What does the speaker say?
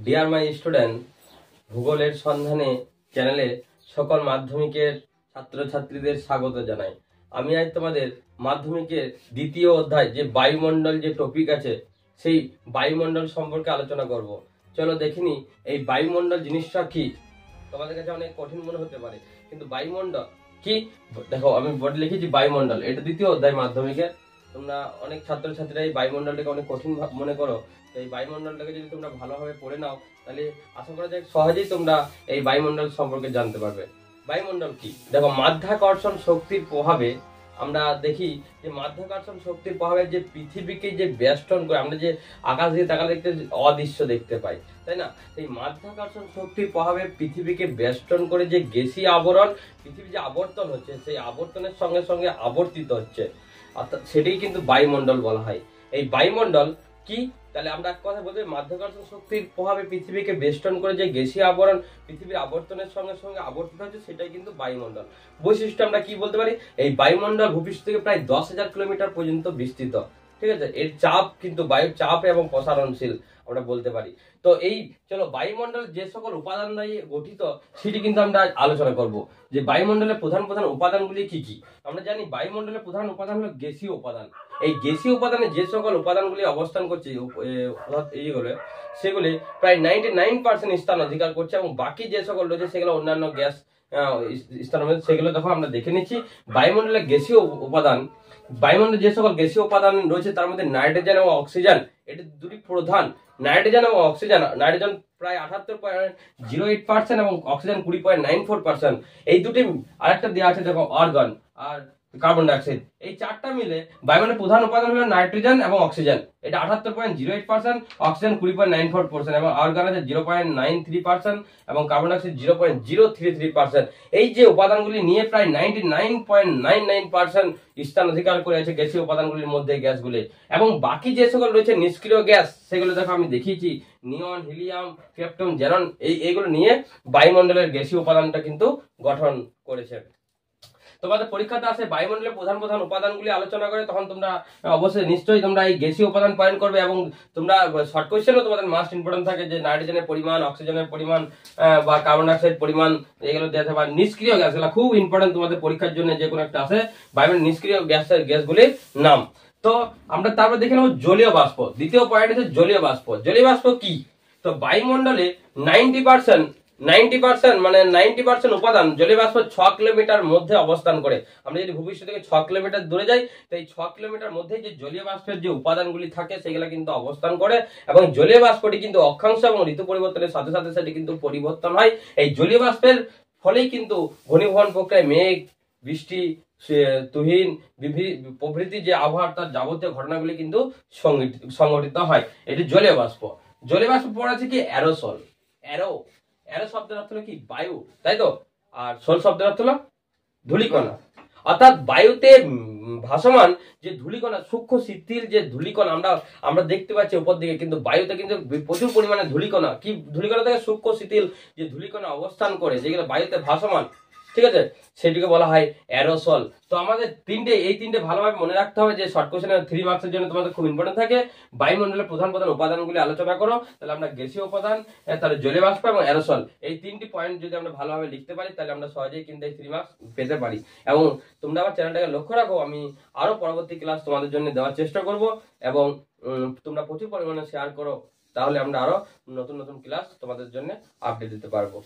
Dear my student, ভূগোলের সন্ধানে চ্যানেলে সকল মাধ্যমিকের ছাত্রছাত্রীদের স্বাগত জানাই। আমি আজ তোমাদের মাধ্যমিকের দ্বিতীয় অধ্যায় যে বায়ুমণ্ডল যে টপিক আছে সেই বায়ুমণ্ডল সম্পর্কে আলোচনা করব। চলো দেখিনি এই বায়ুমণ্ডল জিনিসটা কি। তোমাদের কাছে অনেক কঠিন মনে হতে পারে, কিন্তু বায়ুমণ্ডল কি দেখো, আমি বোর্ডে লিখেছি বায়ুমণ্ডল, এটা দ্বিতীয় অধ্যায় মাধ্যমিকের। তোমরা অনেক ছাত্রছাত্রীরা এই বায়ুমণ্ডলটাকে অনেক কঠিন মনে করো, তো এই বায়ুমণ্ডলটাকে যদি তোমরা ভালোভাবে পড়ে নাও তাহলে আশা করা যায় সহজেই তোমরা এই বায়ুমণ্ডল সম্পর্কে জানতে পারবে। বায়ুমণ্ডল কি দেখো, মাধ্যাকর্ষণ শক্তির প্রভাবে আমরা দেখি যে মাধ্যাকর্ষণ শক্তির প্রভাবে যে পৃথিবীকে যে বেষ্টন করে আমরা যে আকাশ দিয়ে তাকালে দেখতে অদৃশ্য দেখতে পাই, তাই না? এই মাধ্যাকর্ষণ শক্তির প্রভাবে পৃথিবীকে বেষ্টন করে যে গ্যাসীয় আবরণ, পৃথিবী যে আবর্তন হচ্ছে সেই আবর্তনের সঙ্গে সঙ্গে আবর্তিত হচ্ছে, অর্থাৎ সেটাই কিন্তু বায়ুমণ্ডল বলা হয়। এই বায়ুমণ্ডল কি তাহলে আমরা এক কথা বলতে মাধ্যাকর্ষণ শক্তির প্রভাবে পৃথিবীকে বেষ্টন করে যে গ্যাসীয় আবরণ পৃথিবীর আবর্তনের সঙ্গে সঙ্গে আবর্তিত হচ্ছে সেটাই কিন্তু বায়ুমণ্ডল। বৈশিষ্ট্য আমরা কি বলতে পারি, এই বায়ুমণ্ডল ভূপৃষ্ঠ থেকে প্রায় 10,000 কিলোমিটার পর্যন্ত বিস্তৃত। ঠিক আছে, এর চাপ কিন্তু বায়ুর চাপ এবং প্রসারণশীল আমরা বলতে পারি। তো এই চলো বায়ুমণ্ডল যে সকল উপাদান নিয়ে গঠিত সেটি কিন্তু আমরা আলোচনা করব যে বায়ুমণ্ডলের প্রধান প্রধান উপাদানগুলি কি কি। আমরা জানি বায়ুমণ্ডলের প্রধান উপাদান হলো গ্যাসীয় উপাদান। এই গ্যাসীয় উপাদানে যে সকল উপাদানগুলি অবস্থান করছে এইগুলো সেগুলি প্রায় 99% স্থান অধিকার করছে, এবং বাকি যে সকল রয়েছে সেগুলো অন্যান্য গ্যাস স্থান রয়েছে সেগুলো দেখো আমরা দেখে নিচ্ছি। বায়ুমণ্ডলের গ্যাসীয় উপাদান, বায়ুমণ্ডলে যে সকল গ্যাসীয় উপাদান রয়েছে তার মধ্যে নাইট্রোজেন এবং অক্সিজেন এটি দুটি প্রধান। নাইট্রোজেন এবং অক্সিজেন, নাইট্রোজেন প্রায় 78.08% এবং অক্সিজেন 20.94%। এই দুটি আরেকটা দেওয়া আছে দেখো অর্গান আর কার্বন ডাইঅক্সাইড, এই চারটা মিলে বায়ুমণ্ডলের প্রধান উপাদান হলো নাইট্রোজেন এবং অক্সিজেন, এটা 78.08%, অক্সিজেন 20.94% এবং আর্গন আছে 0.93% এবং কার্বন ডাইঅক্সাইড 0.033%। এই যে উপাদানগুলি নিয়ে প্রায় 99.99% স্থান অধিকার করে আছে গ্যাসীয় উপাদানগুলির মধ্যে গ্যাসগুলি, এবং বাকি যে সকল রয়েছে নিষ্ক্রিয় গ্যাস সেগুলো দেখো আমি দেখিয়েছি নিয়ন, হিলিয়াম, ক্রিপ্টন, জেরন, এইগুলো নিয়ে বায়ুমণ্ডলের গ্যাসীয় উপাদানটা কিন্তু গঠন করেছে। তোমাদের পরীক্ষাতে আসে বায়ুমণ্ডলের প্রধান প্রধান উপাদানগুলি আলোচনা করে, তখন তোমরা অবশ্যই নিশ্চয়ই তোমরা এই গ্যাসীয় উপাদান পয়েন্ট করবে, এবং তোমরা শর্ট কোয়েশ্চেনও তোমাদের মাস্ট ইম্পর্টেন্ট থাকে যে নাইট্রোজেনের পরিমাণ, অক্সিজেনের পরিমাণ বা কার্বন ডাইঅক্সাইড পরিমাণ এগুলো দেওয়া থাকে, বা নিষ্ক্রিয় গ্যাসগুলো খুব ইম্পর্টেন্ট তোমাদের পরীক্ষার জন্য যে কোনো একটা আসে বায়ুমণ্ডলের নিষ্ক্রিয় গ্যাসগুলির নাম। তো আমরা তারপর দেখে নেব জলীয় বাষ্প। দ্বিতীয় পয়েন্ট হচ্ছে জলীয় বাষ্প। জলীয় বাষ্প কি? তো বায়ুমণ্ডলে 90% মানে 90% উপাদান জলীয় বাষ্প 6 কিলোমিটার মধ্যে অবস্থান করে। আমরা যদি ভূপৃষ্ঠ থেকে 6 কিলোমিটার দূরে যাই তো এই 6 কিলোমিটার মধ্যে যে জলীয় বাষ্পের যে উপাদানগুলি থাকে সেগুলো কিন্তু অবস্থান করে, এবং জলীয় বাষ্পটি কিন্তু অক্ষাংশ এবং ঋতু পরিবর্তনের সাথে সাথে সেটি কিন্তু পরিবর্তন হয়। এই জলীয় বাষ্পের ফলেই কিন্তু ঘনীভবন প্রক্রিয়ায় মেঘ, বৃষ্টি, তুহিন প্রভৃতি যে আবহাওয়ার তার যাবতীয় ঘটনাগুলি কিন্তু সংঘটিত হয়। এটি জলীয় বাষ্প। জলীয় বাষ্প পড়া আছে কি অ্যারোসল। অ্যারো শব্দের অর্থ হলো কি বায়ু, তাই তো, আর সোল শব্দের অর্থ হলো ধূলিকণা। অর্থাৎ বায়ুতে ভাসমান যে ধূলিকণা, সূক্ষ্ম শিথিল যে ধূলিকণা আমরা দেখতে পাচ্ছি উপর দিকে, কিন্তু বায়ুতে কিন্তু প্রচুর পরিমাণে ধূলিকণা, কি ধূলিকণা থেকে সূক্ষ্ম শিথিল যে ধূলিকণা অবস্থান করে যেগুলো বায়ুতে ভাসমান, ঠিক আছে, সেটিকে বলা হয় অ্যারোসল। তো আমাদের এই তিনটে ভালোভাবে মনে রাখতে হবে যে শর্ট কোশ্চেনের 3 মার্কসের জন্য তোমাদের খুব ইম্পর্টেন্ট থাকে। বায়ুমণ্ডলের প্রধান প্রধান উপাদানগুলি আলোচনা করো, তাহলে আমরা গ্যাসীয় উপাদান, তাহলে জলীয় বাষ্প এবং অ্যারোসল, এই তিনটি পয়েন্ট যদি আমরা ভালোভাবে লিখতে পারি তাহলে আমরা সহজেই কিন্তু এই 3 মার্কস পেতে পারি। এবং তোমরা আমার চ্যানেলটাকে লক্ষ্য রাখো, আমি আরো পরবর্তী ক্লাস তোমাদের জন্য দেওয়ার চেষ্টা করব, এবং তোমরা প্রচুর পরিমাণে শেয়ার করো, তাহলে আমরা আরো নতুন নতুন ক্লাস তোমাদের জন্য আপডেট দিতে পারবো।